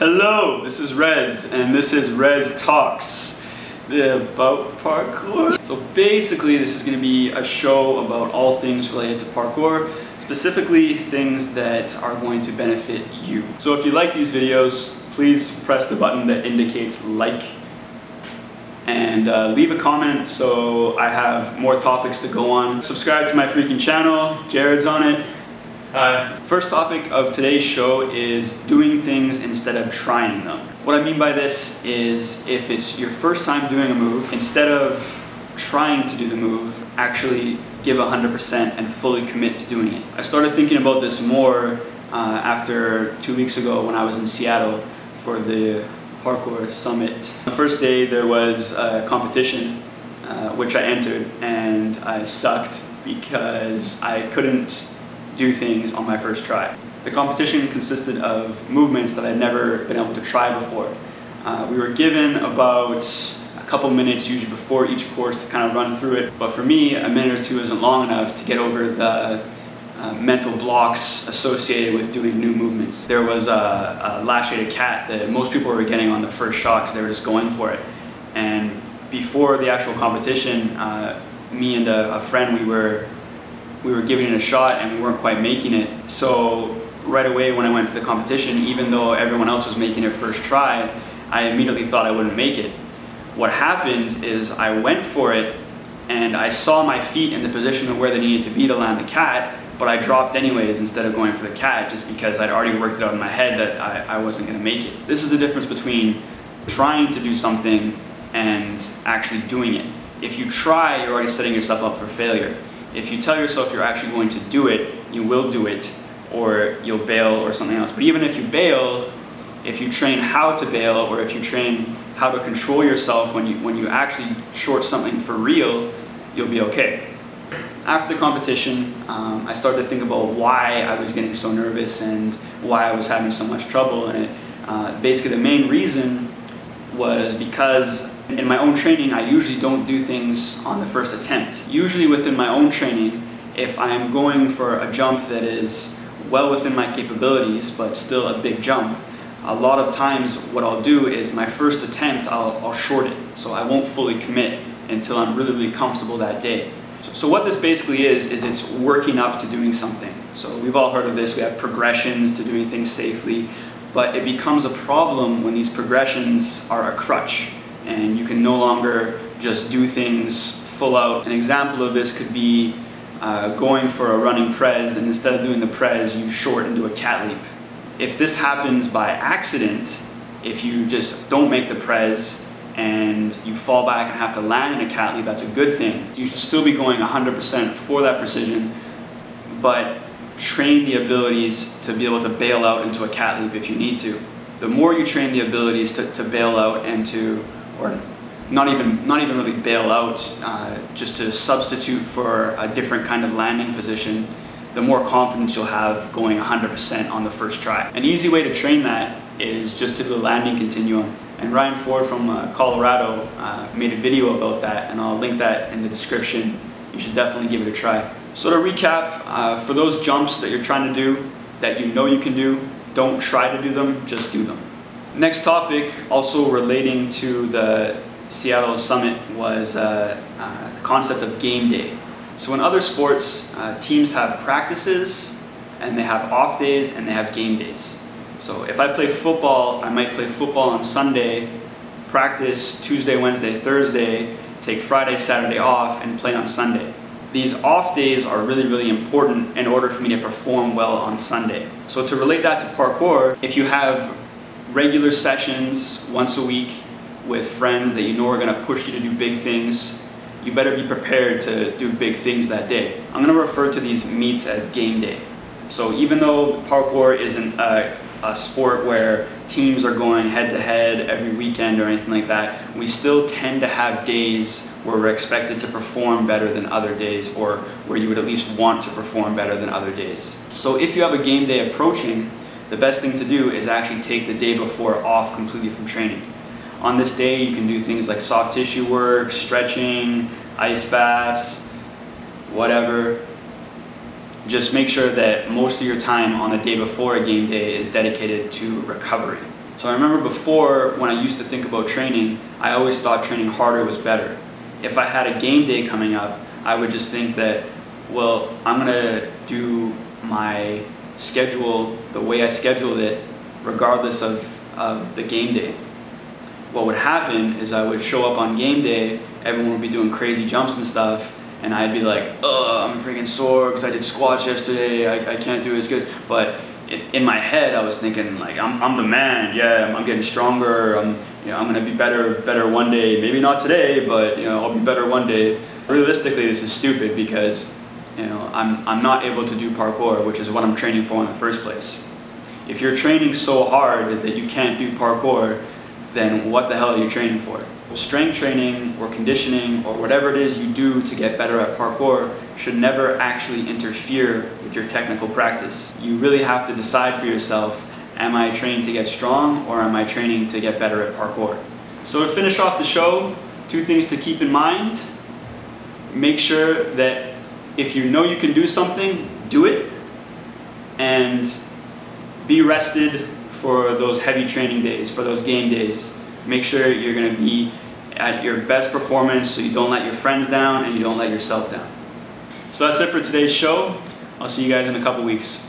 Hello, this is Rez, and this is Rez Talks about parkour. So basically, this is going to be a show about all things related to parkour, specifically things that are going to benefit you. So if you like these videos, please press the button that indicates like, and leave a comment so I have more topics to go on. Subscribe to my freaking channel, Jared's on it. Hi. First topic of today's show is doing things instead of trying them. What I mean by this is if it's your first time doing a move, instead of trying to do the move, actually give 100% and fully commit to doing it. I started thinking about this more after 2 weeks ago when I was in Seattle for the Parkour Summit. The first day there was a competition which I entered, and I sucked because I couldn't do things on my first try. The competition consisted of movements that I'd never been able to try before. We were given about a couple minutes usually before each course to kind of run through it, but for me a minute or two isn't long enough to get over the mental blocks associated with doing new movements. There was a lash-ated cat that most people were getting on the first shot because they were just going for it. And before the actual competition, me and a friend, we were giving it a shot and we weren't quite making it. So right away when I went to the competition, even though everyone else was making it first try, I immediately thought I wouldn't make it. What happened is I went for it and I saw my feet in the position of where they needed to be to land the cat, but I dropped anyways instead of going for the cat, just because I'd already worked it out in my head that I wasn't going to make it. This is the difference between trying to do something and actually doing it. If you try, you're already setting yourself up for failure. If you tell yourself you're actually going to do it, you will do it, or you'll bail or something else. But even if you bail, if you train how to bail, or if you train how to control yourself when you actually short something for real, you'll be okay. After the competition, I started to think about why I was getting so nervous and why I was having so much trouble. And basically the main reason was because in my own training, I usually don't do things on the first attempt. Usually within my own training, if I am going for a jump that is well within my capabilities, but still a big jump, a lot of times what I'll do is my first attempt, I'll short it. So I won't fully commit until I'm really, really comfortable that day. So what this basically is it's working up to doing something. So we've all heard of this, we have progressions to doing things safely, but it becomes a problem when these progressions are a crutch and you can no longer just do things full out. An example of this could be going for a running press, and instead of doing the press, you short and do a cat leap. If this happens by accident, if you just don't make the press and you fall back and have to land in a cat leap, that's a good thing. You should still be going 100% for that precision, but train the abilities to be able to bail out into a cat leap if you need to. The more you train the abilities to bail out and to, or not even really bail out, just to substitute for a different kind of landing position, the more confidence you'll have going 100% on the first try. An easy way to train that is just to do the landing continuum. And Ryan Ford from Colorado made a video about that, and I'll link that in the description. You should definitely give it a try. So to recap, for those jumps that you're trying to do, that you know you can do, don't try to do them, just do them. Next topic, also relating to the Seattle Summit, was the concept of game day. So in other sports, teams have practices, and they have off days, and they have game days. So if I play football, I might play football on Sunday, practice Tuesday, Wednesday, Thursday, take Friday, Saturday off, and play on Sunday. These off days are really, really important in order for me to perform well on Sunday. So to relate that to parkour, if you have regular sessions once a week with friends that you know are going to push you to do big things, you better be prepared to do big things that day. I'm going to refer to these meets as game day. So even though parkour isn't a sport where teams are going head-to-head every weekend or anything like that, we still tend to have days where we're expected to perform better than other days, or where you would at least want to perform better than other days. So if you have a game day approaching, the best thing to do is actually take the day before off completely from training. On this day, you can do things like soft tissue work, stretching, ice baths, whatever. Just make sure that most of your time on the day before a game day is dedicated to recovery. So I remember before, when I used to think about training, I always thought training harder was better. If I had a game day coming up, I would just think that, well, I'm gonna do my schedule the way I scheduled it, regardless of the game day. What would happen is I would show up on game day, everyone would be doing crazy jumps and stuff, and I'd be like, oh, I'm freaking sore because I did squats yesterday, I can't do it as good. But in my head, I was thinking like, I'm the man, yeah, I'm getting stronger, I'm gonna be better one day, maybe not today, but I'll be better one day. Realistically, this is stupid because I'm not able to do parkour, which is what I'm training for in the first place. If you're training so hard that you can't do parkour, then what the hell are you training for? Strength training or conditioning or whatever it is you do to get better at parkour should never actually interfere with your technical practice. You really have to decide for yourself, am I training to get strong or am I training to get better at parkour? So to finish off the show, 2 things to keep in mind. Make sure that if you know you can do something, do it, and be rested for those heavy training days, for those game days. Make sure you're going to be at your best performance so you don't let your friends down and you don't let yourself down. So that's it for today's show. I'll see you guys in a couple weeks.